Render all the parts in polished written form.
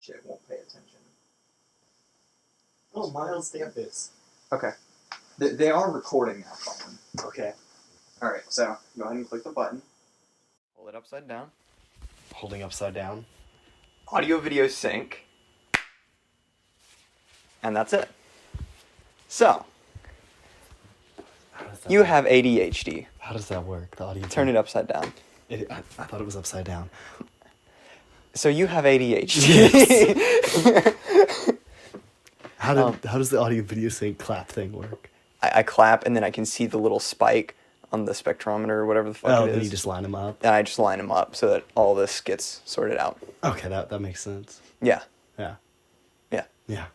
Shit won't pay attention. Oh, Miles Davis. Okay. They are recording now, Colin. Okay. Alright, so go ahead and click the button. Hold it upside down. Holding upside down. Audio video sync. And that's it. So, you have ADHD. How does that work? The audio. Turn it upside down. I thought it was upside down. So you have ADHD. Yes. How does the audio video sync clap thing work? I clap and then I can see the little spike on the spectrometer or whatever the fuck it is. Then you just line them up? And I just line them up so that all this gets sorted out. Okay, that makes sense. Yeah. Yeah. Yeah. Yeah.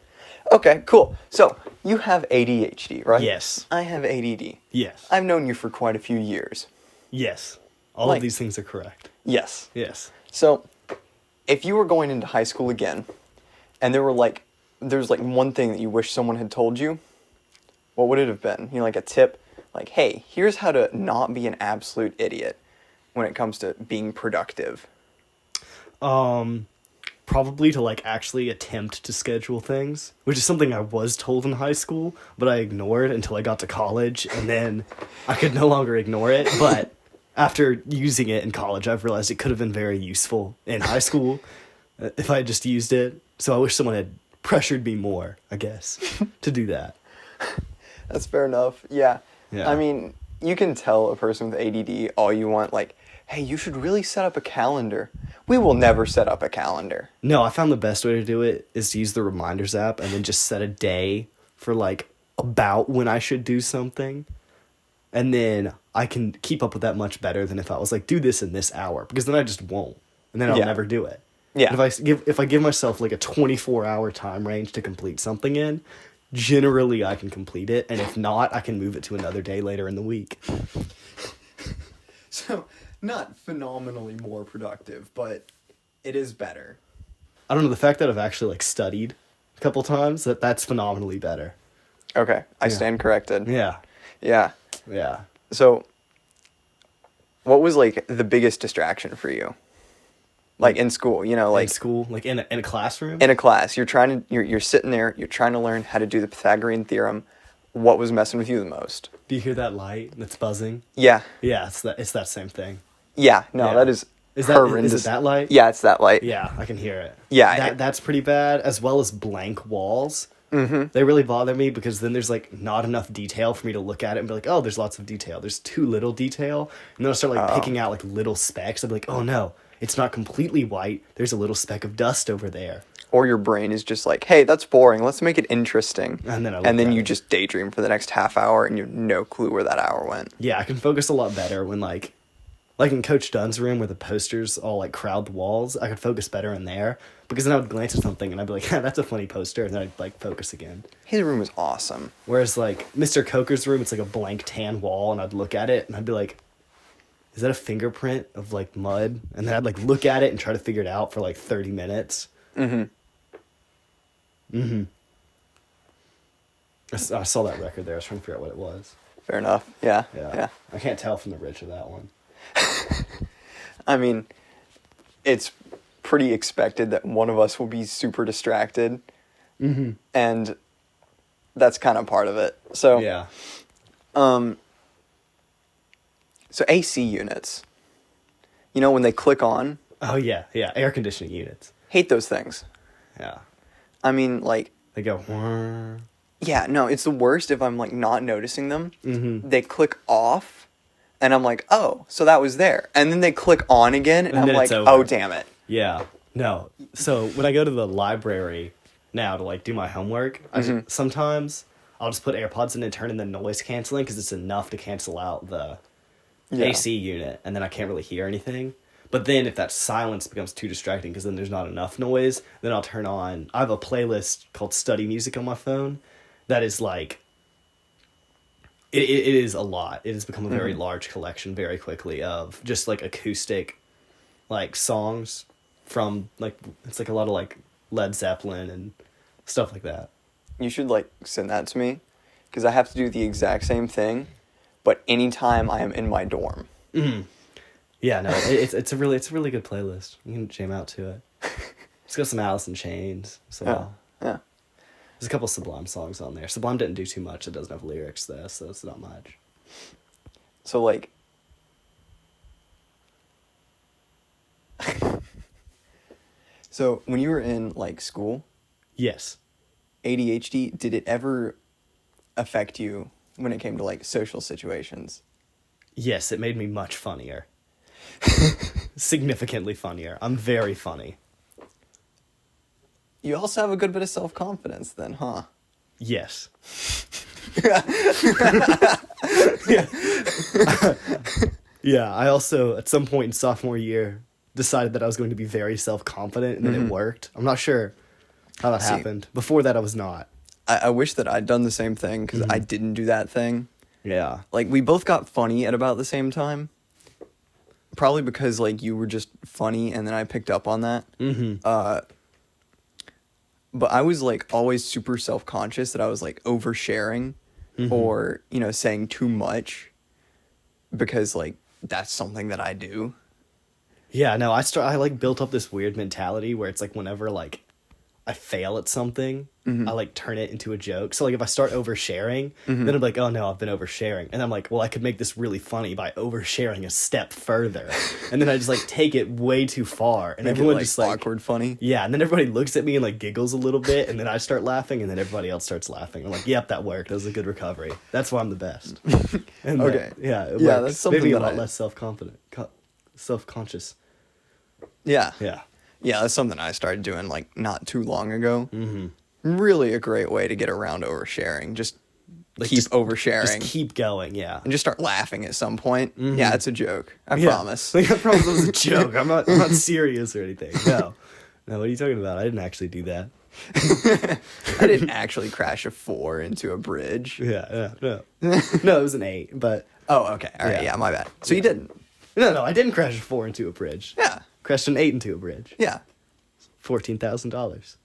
Okay, cool. So, you have ADHD, right? Yes. I have ADD. Yes. I've known you for quite a few years. Yes. All of these things are correct. Yes. Yes. So, if you were going into high school again, and there's one thing that you wish someone had told you, what would it have been? You know, like a tip, like, hey, here's how to not be an absolute idiot when it comes to being productive. Probably to actually attempt to schedule things, which is something I was told in high school, but I ignored until I got to college, and then I could no longer ignore it. But after using it in college, I've realized it could have been very useful in high school if I had just used it. So I wish someone had pressured me more, I guess, to do that. That's fair enough. Yeah. Yeah. I mean, you can tell a person with ADD all you want, like, hey, you should really set up a calendar. We will never set up a calendar. No, I found the best way to do it is to use the reminders app and then just set a day for about when I should do something. And then I can keep up with that much better than if I was do this in this hour, because then I just won't. And then I'll never do it. Yeah. But if I give myself a 24-hour time range to complete something in, generally I can complete it. And if not, I can move it to another day later in the week. So, not phenomenally more productive, but it is better. I don't know, the fact that I've actually studied a couple times, that's phenomenally better. Okay, I stand corrected. Yeah. Yeah. Yeah. So, what was the biggest distraction for you? In school, in school, in a classroom? In a class, you're sitting there, you're trying to learn how to do the Pythagorean theorem. What was messing with you the most? Do you hear that light that's buzzing? Yeah. Yeah, it's that same thing. Yeah, no, Yeah. that is horrendous. Is it that light? Yeah, it's that light. Yeah, I can hear it. Yeah. That's pretty bad, as well as blank walls. Mm-hmm. They really bother me because then there's not enough detail for me to look at it and be oh, there's lots of detail. There's too little detail. And then I'll start picking out little specks. I'll be oh no, it's not completely white. There's a little speck of dust over there. Or your brain is just hey, that's boring. Let's make it interesting. And then you just daydream for the next half hour and you have no clue where that hour went. Yeah, I can focus a lot better when in Coach Dunn's room where the posters all crowd the walls. I could focus better in there because then I would glance at something and I'd be that's a funny poster, and then I'd focus again. His room was awesome. Whereas Mr. Coker's room, it's a blank tan wall, and I'd look at it and I'd be is that a fingerprint of mud? And then I'd look at it and try to figure it out for 30 minutes. Mm-hmm. Mm-hmm. I saw that record there. I was trying to figure out what it was. Fair enough. Yeah. Yeah. I can't tell from the ridge of that one. I mean, it's pretty expected that one of us will be super distracted. Mm-hmm. And that's kind of part of it. So, yeah. So AC units, when they click on. Oh, yeah. Yeah. Air conditioning units. Hate those things. Yeah. I mean, they go. Wah. Yeah, no, it's the worst if I'm not noticing them. Mm-hmm. They click off, and I'm oh, so that was there. And then they click on again, and I'm oh, damn it. Yeah. No. So when I go to the library now to do my homework, sometimes I'll just put AirPods in and turn in the noise canceling because it's enough to cancel out the AC unit, and then I can't really hear anything. But then if that silence becomes too distracting because then there's not enough noise, then I'll turn on. I have a playlist called Study Music on my phone that is it is a lot. It has become a very large collection very quickly of just acoustic songs from it's a lot of Led Zeppelin and stuff like that. You should send that to me because I have to do the exact same thing, but anytime I am in my dorm. Mm-hmm. Yeah, no, it's a really good playlist. You can jam out to it. It's got some Alice in Chains. So Yeah. Yeah. there's a couple Sublime songs on there. Sublime didn't do too much. It doesn't have lyrics though, so it's not much. So like so when you were in like school, Yes. ADHD, did it ever affect you when it came to like social situations? Yes, it made me much funnier. Significantly funnier. I'm very funny. You also have a good bit of self-confidence then, huh? Yes. Yeah, I also, at some point in sophomore year, decided that I was going to be very self-confident, and then it worked. I'm not sure how that See. happened. Before that, I was not. I wish that I'd done the same thing because I didn't do that thing. Yeah. Like, we both got funny at about the same time. Probably because, like, you were just funny and then I picked up on that. Mm-hmm. But I was, like, always super self-conscious that I was, like, oversharing or, you know, saying too much because, like, that's something that I do. Yeah, no, I like built up this weird mentality where it's like whenever like I fail at something, I like turn it into a joke. So like if I start oversharing, then I'm like, oh no, I've been oversharing. And I'm like, well, I could make this really funny by oversharing a step further. And then I just like take it way too far. And Make everyone it, like, just like awkward funny. Yeah, and then everybody looks at me and like giggles a little bit, and then I start laughing, and then everybody else starts laughing. I'm like, yep, that worked. That was a good recovery. That's why I'm the best. And Okay. yeah, it Yeah, worked. that's something Made me a that lot I- less self-conscious. Yeah. Yeah. Yeah, that's something I started doing, like, not too long ago. Mm-hmm. Really a great way to get around oversharing. Just Like, keep just- oversharing. Just keep going, yeah. and just start laughing at some point. Yeah, it's a joke. I Yeah. promise. Like, I promise it was a joke. I'm not serious or anything. No. No, what are you talking about? I didn't actually do that. I didn't actually crash a 4 into a bridge. Yeah, no. No, it was an 8, but... Oh, okay. All right. Yeah. Yeah, my bad. So you didn't. No, I didn't crash a 4 into a bridge. Yeah. Crashed an 8 into a bridge. Yeah. $14,000.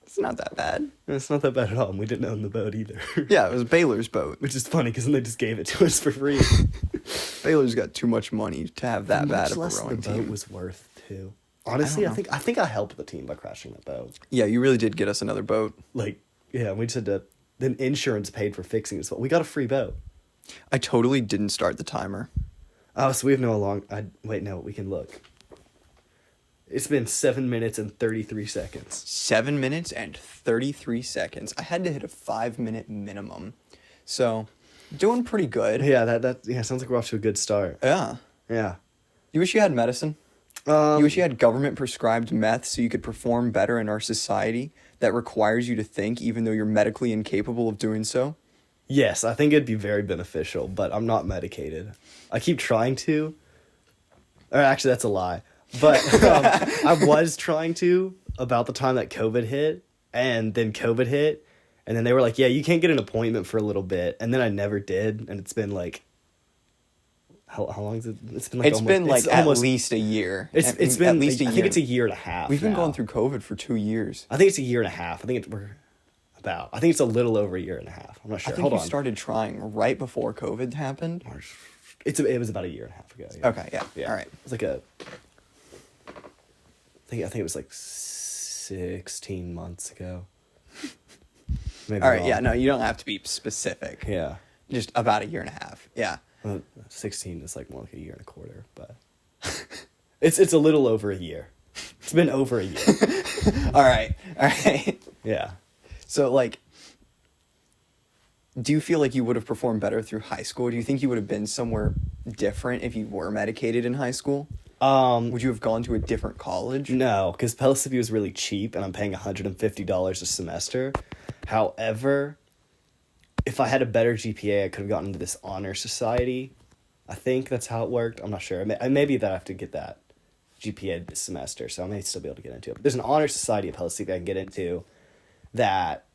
It's not that bad. It's not that bad at all, and we didn't own the boat either. Yeah, it was Baylor's boat. Which is funny, because then they just gave it to us for free. Baylor's got too much money to have that bad Much of a less rowing the boat team. was worth, too. Honestly, I I don't think I helped the team by crashing that boat. Yeah, you really did get us another boat. Like, yeah, we just had to... Then insurance paid for fixing it. So we got a free boat. I totally didn't start the timer. Oh, so we have no long... Wait, no, we can look. It's been 7 minutes and 33 seconds. 7 minutes and 33 seconds. I had to hit a 5-minute minimum. So, doing pretty good. Yeah, that sounds like we're off to a good start. Yeah. Yeah. You wish you had medicine? You wish you had government prescribed meth so you could perform better in our society that requires you to think even though you're medically incapable of doing so? Yes, I think it'd be very beneficial, but I'm not medicated. I keep trying to. Or actually, that's a lie. But I was trying to about the time that COVID hit, and then COVID hit, and then they were like, yeah, you can't get an appointment for a little bit, and then I never did, and it's been like, how long is it? It's been like It's been like at least a year. It's been at least a year. I think it's a year and a half. We've been now. going through COVID for 2 years. I think it's a year and a half. I think it's a little over a year and a half. I'm not sure. I think Hold you on. started trying right before COVID happened. It was about a year and a half ago. Yeah. Okay, yeah. All right. It was like I think it was like 16 months ago. Maybe All right, wrong. yeah, no, you don't have to be specific. Yeah. Just about a year and a half. Yeah. Well, 16 is like more like a year and a quarter, but it's a little over a year. It's been over a year. All right. All right. Yeah. So, like, do you feel like you would have performed better through high school? Do you think you would have been somewhere different if you were medicated in high school? Would you have gone to a different college? No, because Pellissippi was really cheap, and I'm paying $150 a semester. However, if I had a better GPA, I could have gotten into this honor society. I think that's how it worked. I'm not sure. Maybe that I have to get that GPA this semester, so I may still be able to get into it. But there's an honor society at Pellissippi I can get into that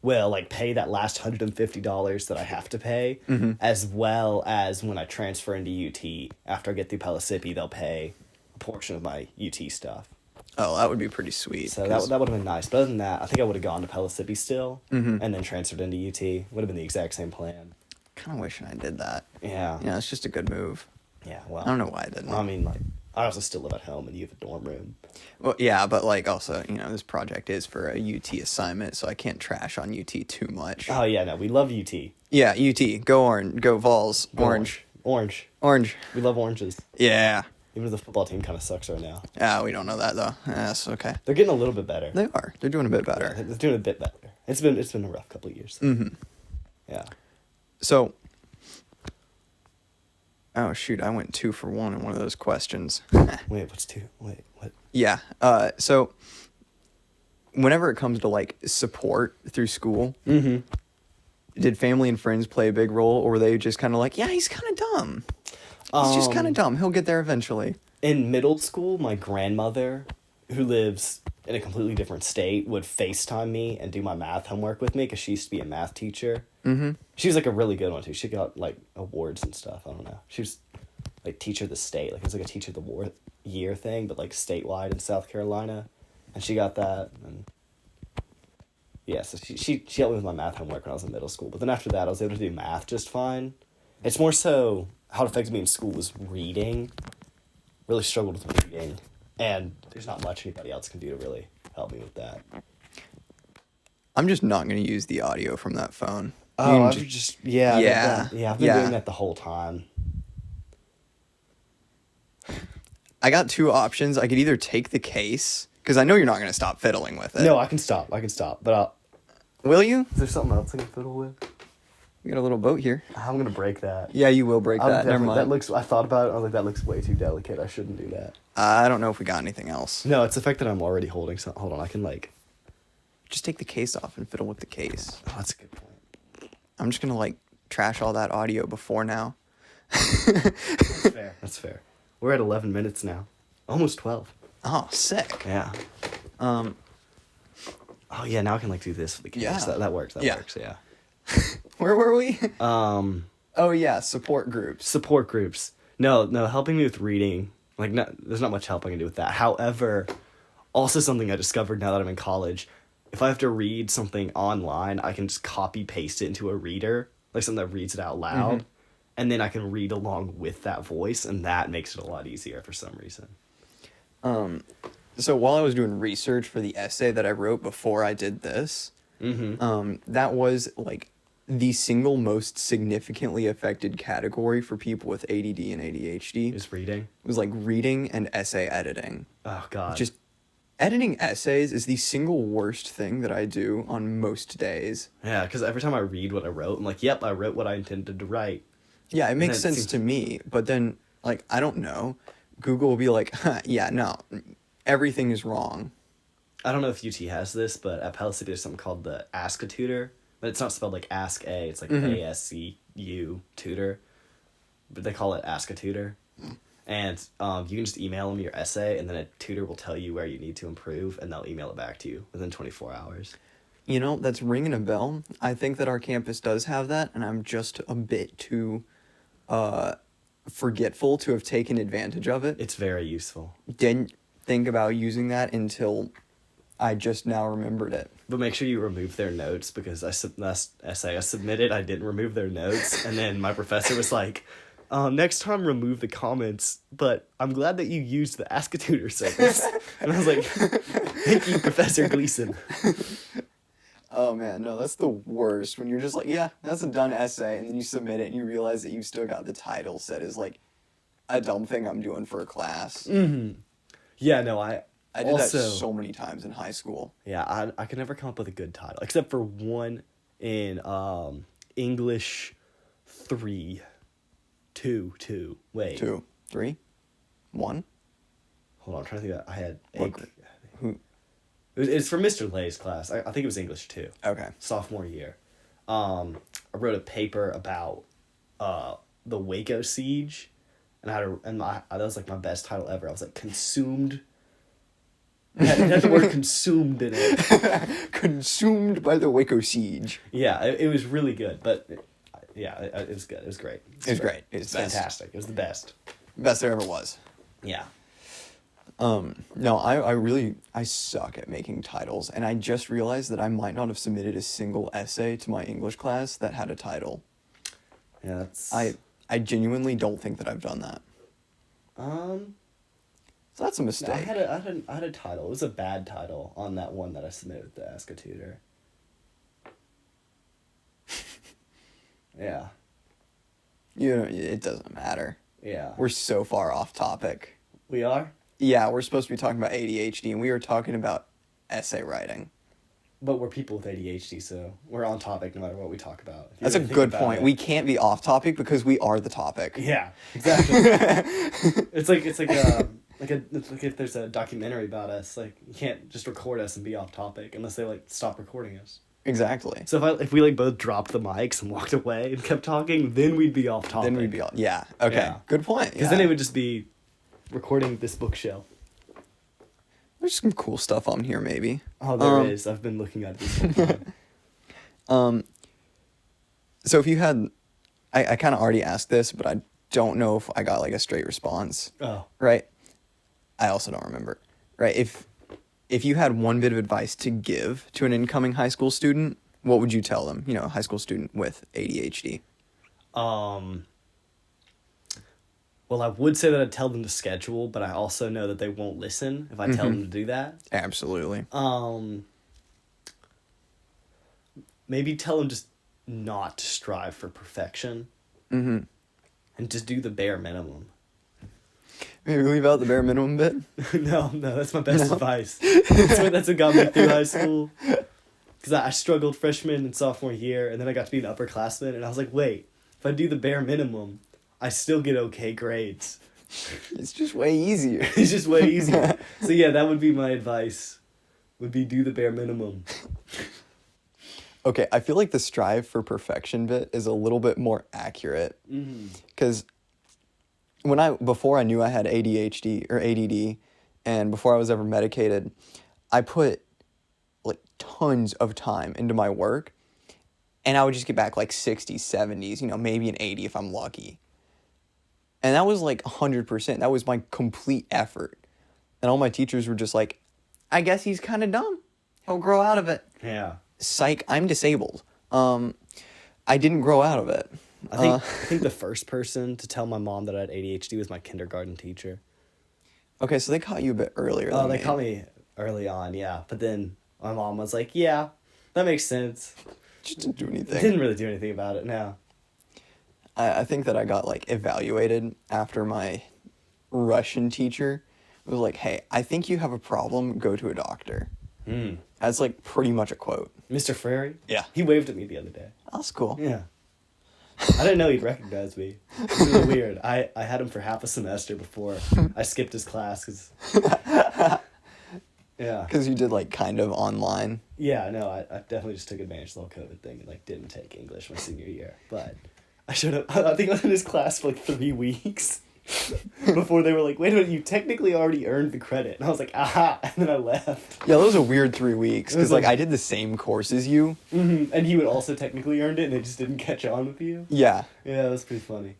will like pay that last $150 that I have to pay, as well as when I transfer into UT after I get through Pellissippi, they'll pay a portion of my UT stuff. Oh, that would be pretty sweet. So that would have been nice. But other than that, I think I would have gone to Pellissippi still, and then transferred into UT. Would have been the exact same plan. kind of wishing I did that. Yeah. Yeah, it's just a good move. Yeah. Well, I don't know why I didn't. I mean, like, I also still live at home, and you have a dorm room. Well, yeah, but like also, this project is for a UT assignment, so I can't trash on UT too much. Oh yeah, no, we love UT. Yeah, UT, go orange, go Vols, orange, Orange. orange. We love oranges. Yeah. Even if the football team kind of sucks right now. We don't know that though. That's okay. They're getting a little bit better. They are. They're doing a bit better. Yeah, they're doing a bit better. It's been a rough couple of years. Mm-hmm. Yeah. So, oh shoot, I went 2 for 1 in one of those questions. Wait, what's 2? Wait, what? Yeah. So whenever it comes to like support through school, Mm-hmm. did family and friends play a big role, or were they just kind of like, yeah, he's kind of dumb. He's just kind of dumb. He'll get there eventually. In middle school, my grandmother, who lives in a completely different state, would FaceTime me and do my math homework with me because she used to be a math teacher. Mm-hmm. She was like a really good one too. She got like awards and stuff. I don't know. She was like teacher of the state. Like it was like a teacher of the year thing, but like statewide in South Carolina, and she got that. And yeah, so she helped me with my math homework when I was in middle school. But then after that, I was able to do math just fine. It's more so how it affected me in school was reading. Really struggled with reading, and there's not much anybody else can do to really help me with that. I'm just not going to use the audio from that phone. Oh, I've I've been doing that the whole time. I got 2 options. I could either take the case, because I know you're not going to stop fiddling with it. No, I can stop, but Will you? is there something else I can fiddle with? We got a little boat here. I'm gonna break that. Yeah, you will break that. Never mind. I thought about it. I was like, that looks way too delicate. I shouldn't do that. I don't know if we got anything else. No, it's the fact that I'm already holding something. Hold on, I can like. Just take the case off and fiddle with the case. Oh, that's a good point. I'm just going to like trash all that audio before now. That's fair. That's fair. We're at 11 minutes now. Almost 12. Oh, sick. Yeah. Oh yeah, now I can like do this for the case. Yeah. That works. That Yeah. works. Yeah. Where were we? Um, Oh yeah, support groups. support groups. No, helping me with reading. Like, there's not much help I can do with that. However, also something I discovered now that I'm in college. If I have to read something online, I can just copy paste it into a reader, like something that reads it out loud, and then I can read along with that voice, and that makes it a lot easier for some reason. So while I was doing research for the essay that I wrote before I did this, that was like the single most significantly affected category for people with ADD and ADHD. Is reading? It was like reading and essay editing. Oh God. Just editing essays is the single worst thing that I do on most days. Yeah, because every time I read what I wrote, I'm like, yep, I wrote what I intended to write. Yeah, it makes then it sense seems- to me, but then like I don't know, Google will be like, yeah, no, everything is wrong. I don't know if UT has this, but at Pell City there's something called the Ask a Tutor. But it's not spelled like Ask A, it's like ASCU tutor. But they call it Ask a Tutor. And you can just email them your essay, and then a tutor will tell you where you need to improve, and they'll email it back to you within 24 hours. You know, that's ringing a bell. I think that our campus does have that, and I'm just a bit too forgetful to have taken advantage of it. It's very useful. Didn't think about using that until I just now remembered it. But make sure you remove their notes, because last essay I submitted, I didn't remove their notes, and then my professor was like, next time remove the comments, but I'm glad that you used the Ask a Tutor service. And I was like, thank you, Professor Gleason. Oh man, no, that's the worst. When you're just like, yeah, that's a done essay, and then you submit it and you realize that you've still got the title set as like a dumb thing I'm doing for a class. Yeah, no, I did also, that so many times in high school. Yeah, I could never come up with a good title, except for one in English 3. 2. Wait. 2, 3, 1. Hold on, I'm trying to think. I had. Who? It's from Mr. Lay's class. I think it was English 2. Okay. Sophomore year. I wrote a paper about the Waco siege, and that was like my best title ever. I was like consumed. It had the word consumed in it. Consumed by the Waco siege. Yeah, it was really good, but yeah, it was good. It was great. It was great. It was fantastic. It was the best. Best there ever was. Yeah. No, I suck at making titles, and I just realized that I might not have submitted a single essay to my English class that had a title. Yeah, that's... I genuinely don't think that I've done that. So that's a No, mistake. I had a title. It was a bad title on that one that I submitted to Ask a Tutor. Yeah. It doesn't matter. Yeah. We're so far off topic. We are? Yeah, we're supposed to be talking about ADHD, and we were talking about essay writing. But we're people with ADHD, so we're on topic no matter what we talk if That's you a really think good about point. it. We can't be off topic because we are the topic. Yeah, exactly. it's like if there's a documentary about us, like you can't just record us and be off topic unless they like stop recording us. Exactly. So if we like both dropped the mics and walked away and kept talking, then we'd be off topic. Then we'd be off. Yeah. Okay. Yeah. Good point. Because then it would just be recording this bookshelf. There's some cool stuff on here, maybe. Oh, there is. I've been looking at it this whole time. So if you had, I kind of already asked this, but I don't know if I got like a straight response. Oh. Right. I also don't remember. Right. If you had one bit of advice to give to an incoming high school student, what would you tell them? You know, a high school student with ADHD. Well, I would say that I'd tell them to schedule, but I also know that they won't listen if I tell them to do that. Absolutely. Maybe tell them just not to strive for perfection. Mm-hmm. And just do the bare minimum. Maybe leave out the bare minimum bit. No, that's my best advice. That's what got me through high school. Because I struggled freshman and sophomore year, and then I got to be an upperclassman, and I was like, wait, if I do the bare minimum, I still get okay grades. It's just way easier. It's just way easier. So yeah, that would be my advice. Would be do the bare minimum. Okay, I feel like the strive for perfection bit is a little bit more accurate. Because before I knew I had ADHD or ADD, and before I was ever medicated, I put like tons of time into my work, and I would just get back like 60s, 70s, maybe an 80 if I'm lucky. And that was like 100%. That was my complete effort. And all my teachers were just like, I guess he's kind of dumb. He'll grow out of it. Yeah. Psych, I'm disabled. I didn't grow out of it. I think the first person to tell my mom that I had ADHD was my kindergarten teacher. Okay, so they caught you a bit earlier than They me. caught me early on, yeah. But then my mom was like, yeah, that makes sense. Just didn't do anything. Didn't really do anything about it, no. I think that I got like evaluated after my Russian teacher was like, hey, I think you have a problem, go to a doctor. That's like pretty much a quote. Mr. Frary? Yeah. He waved at me the other day. That's cool. Yeah. I didn't know he'd recognize me. It's really weird. I had him for half a semester before I skipped his class. Yeah. Because you did like kind of online. Yeah, no, I definitely just took advantage of the whole COVID thing and like didn't take English my senior year. But I showed up, I think I was in his class for like 3 weeks before they were like, wait a minute, you technically already earned the credit. And I was like, aha, and then I left. Yeah, that was a weird 3 weeks. It was Because like like- I did the same course as you. Mm-hmm. And he would also technically earned it and they just didn't catch on with you. Yeah. Yeah, that was pretty funny.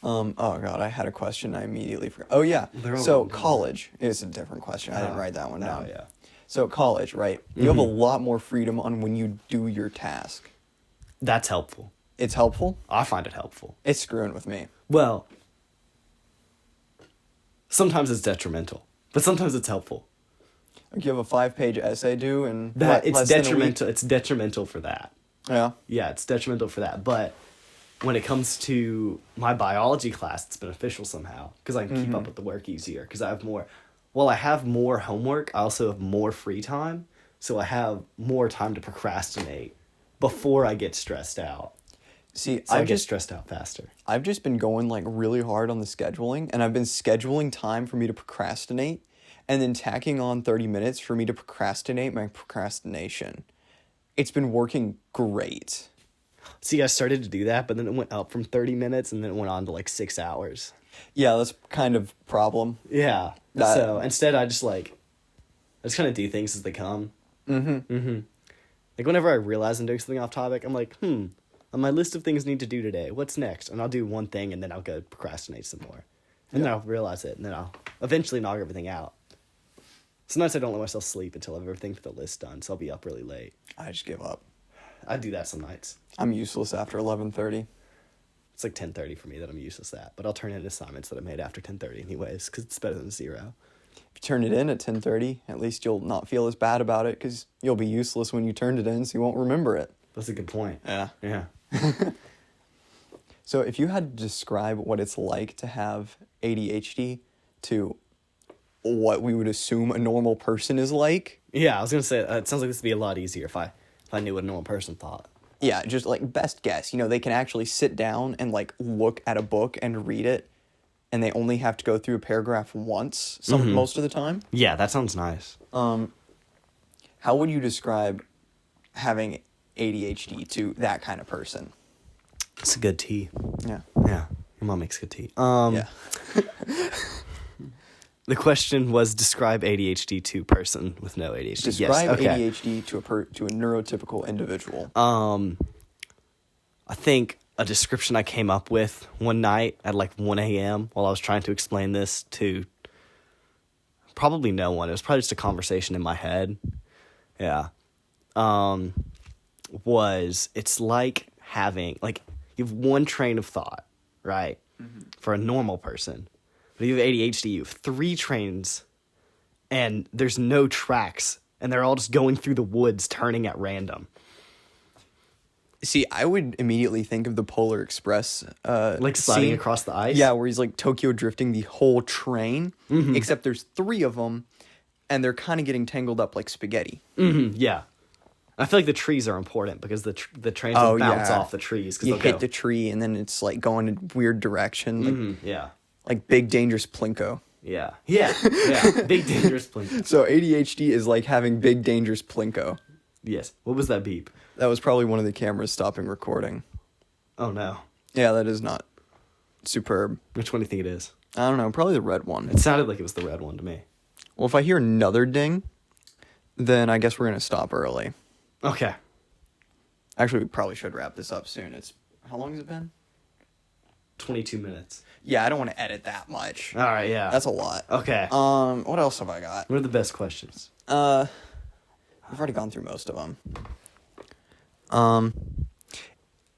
Oh god, I had a question I immediately forgot. Oh yeah. They're all So written down. college is a different question. I didn't write that one down. Oh, yeah. So college, right? You have a lot more freedom on when you do your task. That's helpful. It's helpful. I find it helpful. It's screwing with me. Well, sometimes it's detrimental, but sometimes it's helpful. Like you have a 5-page essay due and That it's less than a week. detrimental. It's detrimental for that. Yeah. Yeah, it's detrimental for that. But when it comes to my biology class, it's beneficial somehow because I can keep up with the work easier because I have more. Well, I have more homework. I also have more free time, so I have more time to procrastinate before I get stressed out. See, So I get stressed out faster. I've just been going like really hard on the scheduling, and I've been scheduling time for me to procrastinate and then tacking on 30 minutes for me to procrastinate my procrastination. It's been working great. See, I started to do that, but then it went up from 30 minutes and then it went on to like 6 hours. Yeah, that's kind of problem. Yeah. That- So instead, I just kind of do things as they come. Like whenever I realize I'm doing something off topic, I'm like, on my list of things I need to do today, what's next? And I'll do one thing and then I'll go procrastinate some more. And then I'll realize it and then I'll eventually knock everything out. Sometimes I don't let myself sleep until I have everything for the list done, so I'll be up really late. I just give up. I do that some nights. I'm useless after 11:30. It's like 10:30 for me that I'm useless at, but I'll turn in assignments that I made after 10:30 anyways, because it's better than 0. If you turn it in at 10:30, at least you'll not feel as bad about it because you'll be useless when you turned it in, so you won't remember it. That's a good point. Yeah. Yeah. So if you had to describe what it's like to have ADHD to what we would assume a normal person is like. Yeah, I was gonna say it sounds like this would be a lot easier if I knew what a normal person thought. Yeah, just like best guess. They can actually sit down and like look at a book and read it, and they only have to go through a paragraph once most of the time. Yeah, that sounds nice. How would you describe having ADHD to that kind of person? It's a good tea. Yeah. Yeah, your mom makes good tea. Yeah. The question was describe ADHD to person with no ADHD. Describe yes, okay. ADHD to a neurotypical individual. I think a description I came up with one night at like 1 a.m. while I was trying to explain this to probably no one. It was probably just a conversation in my head. Yeah. It's like having, like, you have one train of thought, right? Mm-hmm. For a normal person. But if you have ADHD, you have 3 trains, and there's no tracks, and they're all just going through the woods, turning at random. See, I would immediately think of the Polar Express Like sliding scene. across the ice? Yeah, where he's like Tokyo drifting the whole train, except there's 3 of them, and they're kind of getting tangled up like spaghetti. Mm-hmm, yeah. I feel like the trees are important because the trains will bounce off the trees. You hit the tree, and then it's like going in weird direction. Like, yeah. Like Big Dangerous Plinko. Yeah. Yeah. Yeah. Big dangerous Plinko. So ADHD is like having Big Dangerous Plinko. Yes. What was that beep? That was probably one of the cameras stopping recording. Oh, no. Yeah, that is not superb. Which one do you think it is? I don't know, probably the red one. It sounded like it was the red one to me. Well, if I hear another ding, then I guess we're going to stop early. Okay. Actually, we probably should wrap this up soon. How long has it been? 22 minutes. Yeah, I don't want to edit that much. All right, yeah. That's a lot. Okay. What else have I got? What are the best questions? We've already gone through most of them.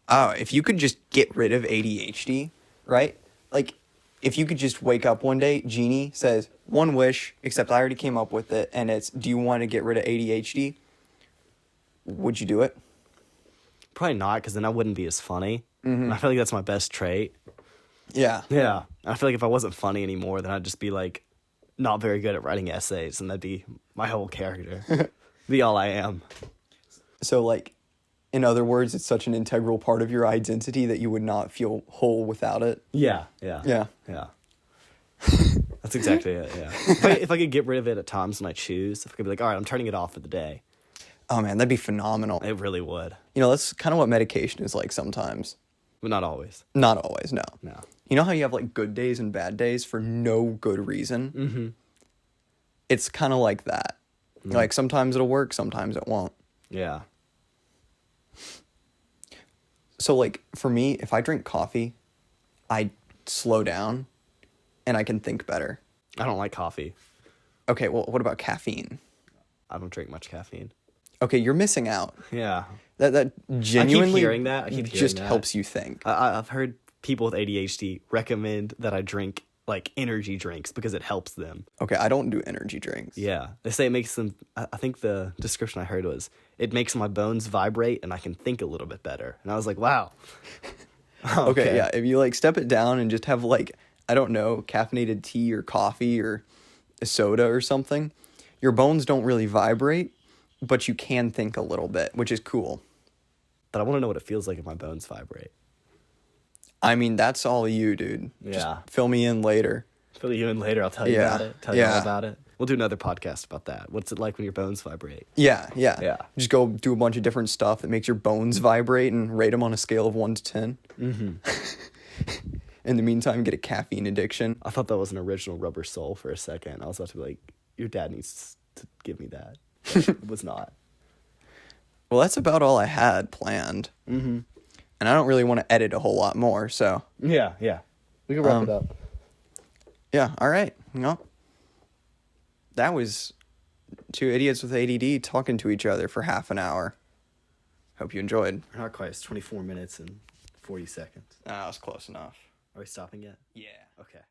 If you could just get rid of ADHD, right? Like, if you could just wake up one day, Genie says, one wish, except I already came up with it, and it's, do you want to get rid of ADHD? Would you do it? Probably not, because then I wouldn't be as funny. Mm-hmm. I feel like that's my best trait. Yeah. Yeah. I feel like if I wasn't funny anymore, then I'd just be, like, not very good at writing essays, and that'd be my whole character. Be all I am. So, like, in other words, it's such an integral part of your identity that you would not feel whole without it. Yeah, yeah. Yeah. Yeah. That's exactly it, yeah. If I could get rid of it at times when I choose, if I could be like, all right, I'm turning it off for the day. Oh, man, that'd be phenomenal. It really would. That's kind of what medication is like sometimes. But not always. Not always, no. No. You know how you have, like, good days and bad days for no good reason? Mm-hmm. It's kind of like that. Mm-hmm. Like, sometimes it'll work, sometimes it won't. Yeah. So, like, for me, if I drink coffee, I slow down and I can think better. I don't like coffee. Okay, well, what about caffeine? I don't drink much caffeine. Okay, you're missing out. Yeah. That genuinely I keep hearing that. just helps you think. I've heard people with ADHD recommend that I drink, like, energy drinks because it helps them. Okay, I don't do energy drinks. Yeah. They say it makes them, I think the description I heard was, it makes my bones vibrate and I can think a little bit better. And I was like, wow. Okay, yeah. If you, like, step it down and just have, like, I don't know, caffeinated tea or coffee or a soda or something, your bones don't really vibrate, but you can think a little bit, which is cool. But I want to know what it feels like if my bones vibrate. I mean, that's all you, dude. Yeah. Just fill me in later. Fill you in later. I'll tell you about it. Tell you all about it. We'll do another podcast about that. What's it like when your bones vibrate? Yeah. Yeah. Just go do a bunch of different stuff that makes your bones vibrate and rate them on a scale of 1 to 10. Mm-hmm. In the meantime, get a caffeine addiction. I thought that was an original Rubber Soul for a second. I was about to be like, your dad needs to give me that. But it was not. Well, that's about all I had planned. Mm-hmm. And I don't really want to edit a whole lot more, so. Yeah. We can wrap it up. Yeah, all right. That was 2 idiots with ADD talking to each other for half an hour. Hope you enjoyed. Not quite. It's 24 minutes and 40 seconds. That was close enough. Are we stopping yet? Yeah. Okay.